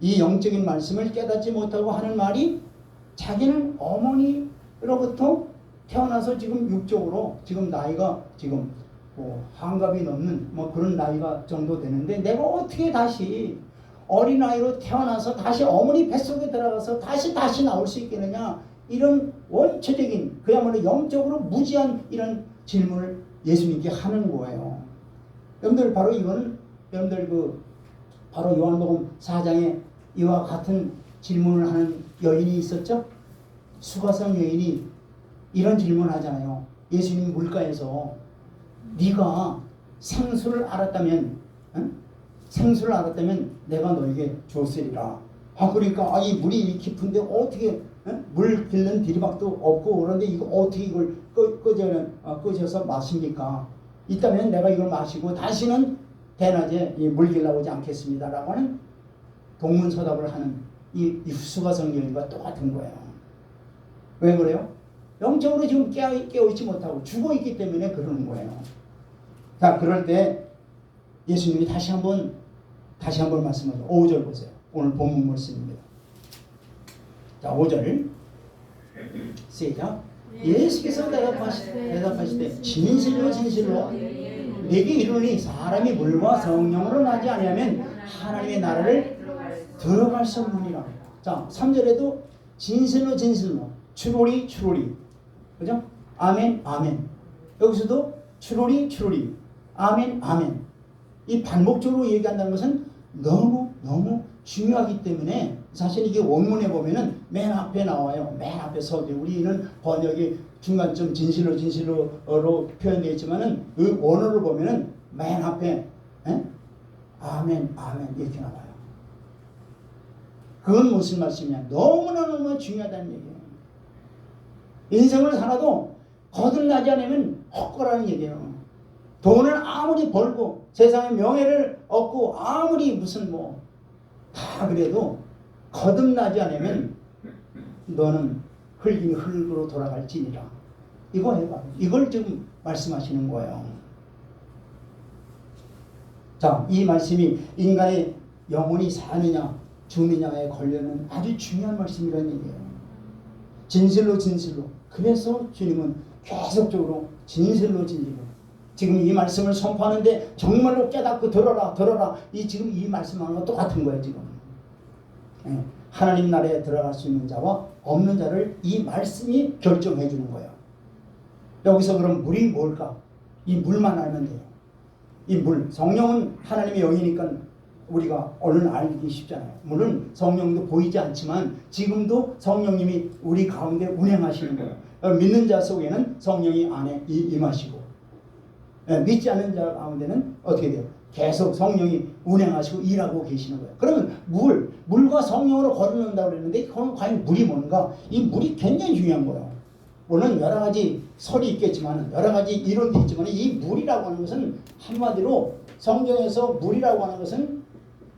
이 영적인 말씀을 깨닫지 못하고 하는 말이 자기는 어머니로부터 태어나서 지금 육적으로 지금 나이가 지금 한갑이 넘는 그런 나이가 정도 되는데 내가 어떻게 다시 어린아이로 태어나서 다시 어머니 뱃속에 들어가서 다시 나올 수 있겠느냐, 이런 원초적인 그야말로 영적으로 무지한 이런 질문을 예수님께 하는 거예요. 여러분들 바로 이거는 여러분들 바로 요한복음 4장에 이와 같은 질문을 하는 여인이 있었죠. 수가성 여인이 이런 질문을 하잖아요. 예수님 물가에서 네가 생수를 알았다면 내가 너에게 줬으리라. 그러니까 이 물이 깊은데 어떻게 물 길는 디리박도 없고 그런데 이거 어떻게 이걸 끄셔서 마십니까? 있다면 내가 이걸 마시고 다시는 대낮에 물 길러 오지 않겠습니다. 라고 하는 동문서답을 하는 이 수가성 여인과 똑같은 거예요. 왜 그래요? 영적으로 지금 깨어있지 못하고 죽어있기 때문에 그러는 거예요. 자, 그럴 때 예수님이 다시 한번 말씀하죠. 5절 보세요. 오늘 본문 말씀입니다. 자, 5절 시작. 예수께서 대답하실 때 진실로 내게 이르노니 사람이 물과 성령으로 나지 아니하면 하나님의 나라를 들어갈 수 없느니라. 자, 3절에도 진실로 추로리 그죠? 아멘. 여기서도 추로리 아멘. 이 반복적으로 얘기한다는 것은 너무 중요하기 때문에 사실 이게 원문에 보면은 맨 앞에 나와요. 맨 앞에 서죠. 우리는 번역이 중간쯤 진실로로 표현되어 있지만은 그 원어를 보면은 맨 앞에 아멘 이렇게 나와요. 그건 무슨 말씀이냐? 너무나 중요하다는 얘기예요. 인생을 살아도 거듭나지 않으면 헛거라는 얘기예요. 돈을 아무리 벌고 세상의 명예를 얻고 아무리 다 그래도 거듭나지 않으면 너는 흙으로 돌아갈지니라. 이거 해봐. 이걸 지금 말씀하시는 거예요. 자, 이 말씀이 인간의 영혼이 사느냐 죽느냐에 걸려는 아주 중요한 말씀이라는 얘기예요. 진실로. 그래서 주님은 계속적으로 진실로 지금 이 말씀을 선포하는데 정말로 깨닫고 들어라. 지금 이 말씀하는 건 똑같은 거예요. 지금 하나님 나라에 들어갈 수 있는 자와 없는 자를 이 말씀이 결정해 주는 거예요. 여기서 그럼 물이 뭘까? 이 물만 알면 돼요. 이 물, 성령은 하나님의 영이니까 우리가 얼른 알기 쉽잖아요. 물론 성령도 보이지 않지만 지금도 성령님이 우리 가운데 운행하시는 거예요. 믿는 자 속에는 성령이 안에 임하시고 믿지 않는 자 가운데는 어떻게 돼요? 계속 성령이 운행하시고 일하고 계시는 거예요. 그러면 물과 성령으로 거듭난다고 그랬는데 그건 과연 물이 뭔가? 이 물이 굉장히 중요한 거예요. 물론 여러 가지 설이 있겠지만 여러 가지 이론도 있지만 이 물이라고 하는 것은 한마디로 성경에서 물이라고 하는 것은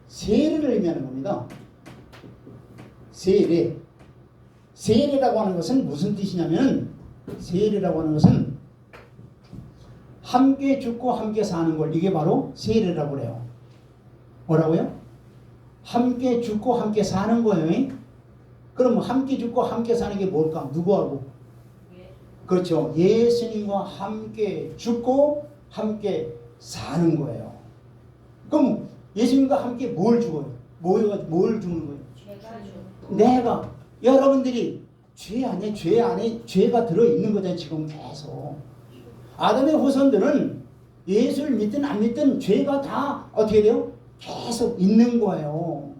세례를 의미하는 겁니다. 세례라고 하는 것은 무슨 뜻이냐면 세례라고 하는 것은 함께 죽고 함께 사는 걸 이게 바로 세례라고 그래요. 뭐라고요? 함께 죽고 함께 사는 거예요. 그럼 함께 죽고 함께 사는 게 뭘까? 누구하고? 그렇죠. 예수님과 함께 죽고 함께 사는 거예요. 그럼 예수님과 함께 뭘 죽어요? 뭘 죽는 거예요? 내가 여러분들이 죄 안에 죄가 들어있는 거잖아요. 지금 계속. 아담의 후손들은 예수를 믿든 안 믿든 죄가 다 어떻게 돼요? 계속 있는 거예요.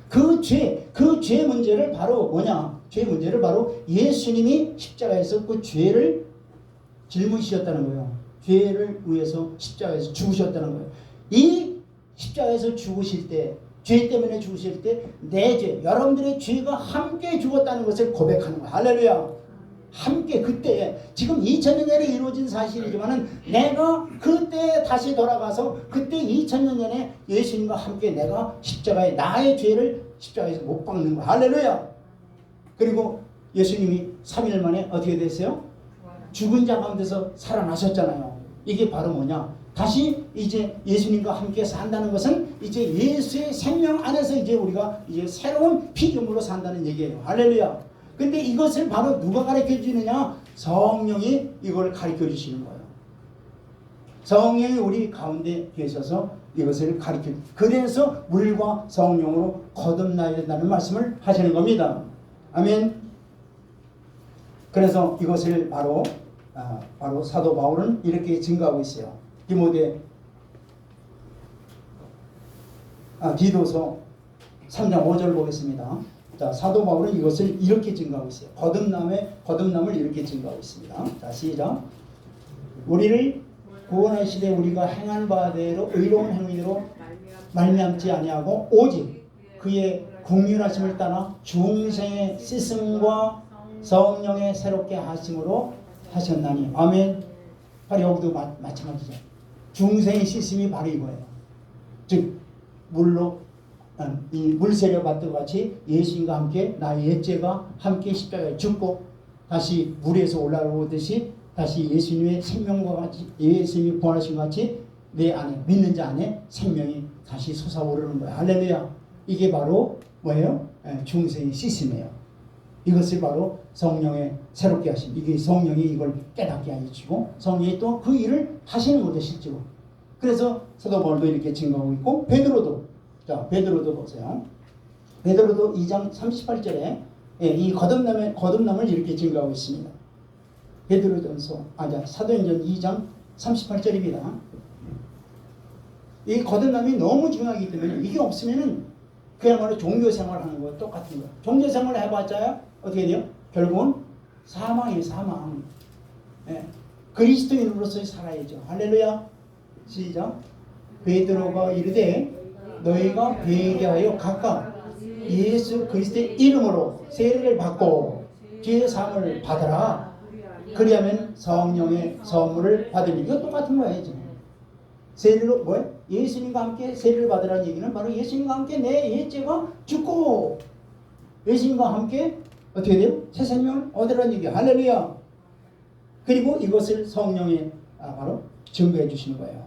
그 죄 문제를 바로 뭐냐? 죄 문제를 바로 예수님이 십자가에서 그 죄를 짊어지셨다는 거예요. 죄를 위해서 십자가에서 죽으셨다는 거예요. 이 십자가에서 죽으실 때, 죄 때문에 죽으실 때 내 죄, 여러분들의 죄가 함께 죽었다는 것을 고백하는 거예요. 할렐루야. 함께 그때 지금 2000년 전에 이루어진 사실이지만은 내가 그때 다시 돌아가서 그때 2000년 전에 예수님과 함께 내가 십자가에 나의 죄를 십자가에서 못 박는 거야. 할렐루야. 그리고 예수님이 3일 만에 어떻게 됐어요? 죽은 자 가운데서 살아나셨잖아요. 이게 바로 뭐냐? 다시 이제 예수님과 함께 산다는 것은 이제 예수의 생명 안에서 이제 우리가 이제 새로운 피조물로 산다는 얘기예요. 할렐루야. 근데 이것을 바로 누가 가르쳐 주느냐? 성령이 이걸 가르쳐 주시는 거예요. 성령이 우리 가운데 계셔서 이것을 가르쳐, 그래서 물과 성령으로 거듭나야 된다는 말씀을 하시는 겁니다. 아멘. 그래서 이것을 바로 사도 바울은 이렇게 증거하고 있어요. 디도서 3장 5절 보겠습니다. 자, 사도 바울은 이것을 이렇게 증거하고 있어요. 거듭남을 이렇게 증거하고 있습니다. 자, 시작. 우리를 구원하시되 우리가 행한 바대로 의로운 행위로 말미암지 아니하고 오직 그의 긍휼하심을 따라 중생의 씻음과 성령의 새롭게 하심으로 하셨나니. 아멘. 바로 여기도 마찬가지죠. 중생의 씻음이 바로 이거예요. 즉 이 물세례 받던 같이 예수님과 함께 나의 옛죄가 함께 십자가에 죽고 다시 물에서 올라오듯이 다시 예수님의 생명과 같이, 예수님이 부활하신 것 같이 내 안에, 믿는 자 안에 생명이 다시 솟아오르는 거예요. 할렐루야. 이게 바로 뭐예요? 중생의 씻음이에요. 이것을 바로 성령의 새롭게 하심. 이게 성령이 이걸 깨닫게 해주시고 성령이 또 그 일을 하시는 거죠, 실제로. 그래서 사도 바울도 이렇게 증거하고 있고, 베드로도 보세요. 베드로도 2장 38절에 이 거듭남을 이렇게 증거하고 있습니다. 사도행전 2장 38절입니다. 이 거듭남이 너무 중요하기 때문에 이게 없으면은 그야말로 종교생활 하는 거 똑같은 거예요. 종교생활 해봤자요? 어떻게 돼요? 결국은 사망이에요, 사망. 그리스도인으로서 살아야죠. 할렐루야. 시작. 베드로가 이르되 너희가 회개하여 각각 예수 그리스도의 이름으로 세례를 받고 죄 사함을 받아라. 그리하면 성령의 선물을 받으니. 이거 똑같은 거예요. 세례로 뭐예요? 예수님과 함께 세례를 받으라는 얘기는 바로 예수님과 함께 내 옛죄가 죽고 예수님과 함께 어떻게 돼요? 새 생명을 얻으라는 얘기예요. 할렐루야. 그리고 이것을 성령이 바로 증거해 주시는 거예요.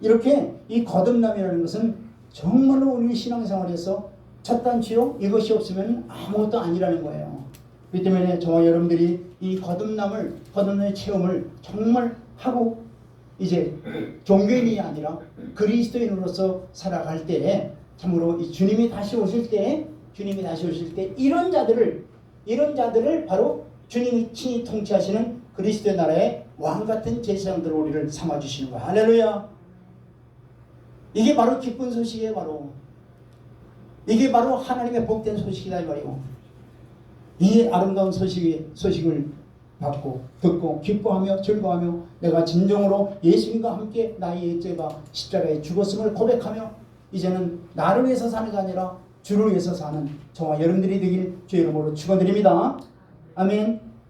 이렇게 이 거듭남이라는 것은 정말로 우리 신앙생활에서 첫 단추요, 이것이 없으면 아무것도 아니라는 거예요. 그렇기 때문에 저와 여러분들이 이 거듭남의 체험을 정말 하고 이제 종교인이 아니라 그리스도인으로서 살아갈 때 참으로 이 주님이 다시 오실 때 이런 자들을 바로 주님이 친히 통치하시는 그리스도의 나라의 왕 같은 제사장들 우리를 삼아주시는 거야. 할렐루야. 이게 바로 기쁜 소식이에요. 이게 바로 하나님의 복된 소식이다 이 말이고, 이 아름다운 소식을 받고 듣고 기뻐하며 즐거워하며 내가 진정으로 예수님과 함께 나의 옛죄가 십자가에 죽었음을 고백하며 이제는 나를 위해서 사는 게 아니라 주를 위해서 사는 저와 여러분들이 되길 주의 이름으로 축원드립니다. 아멘.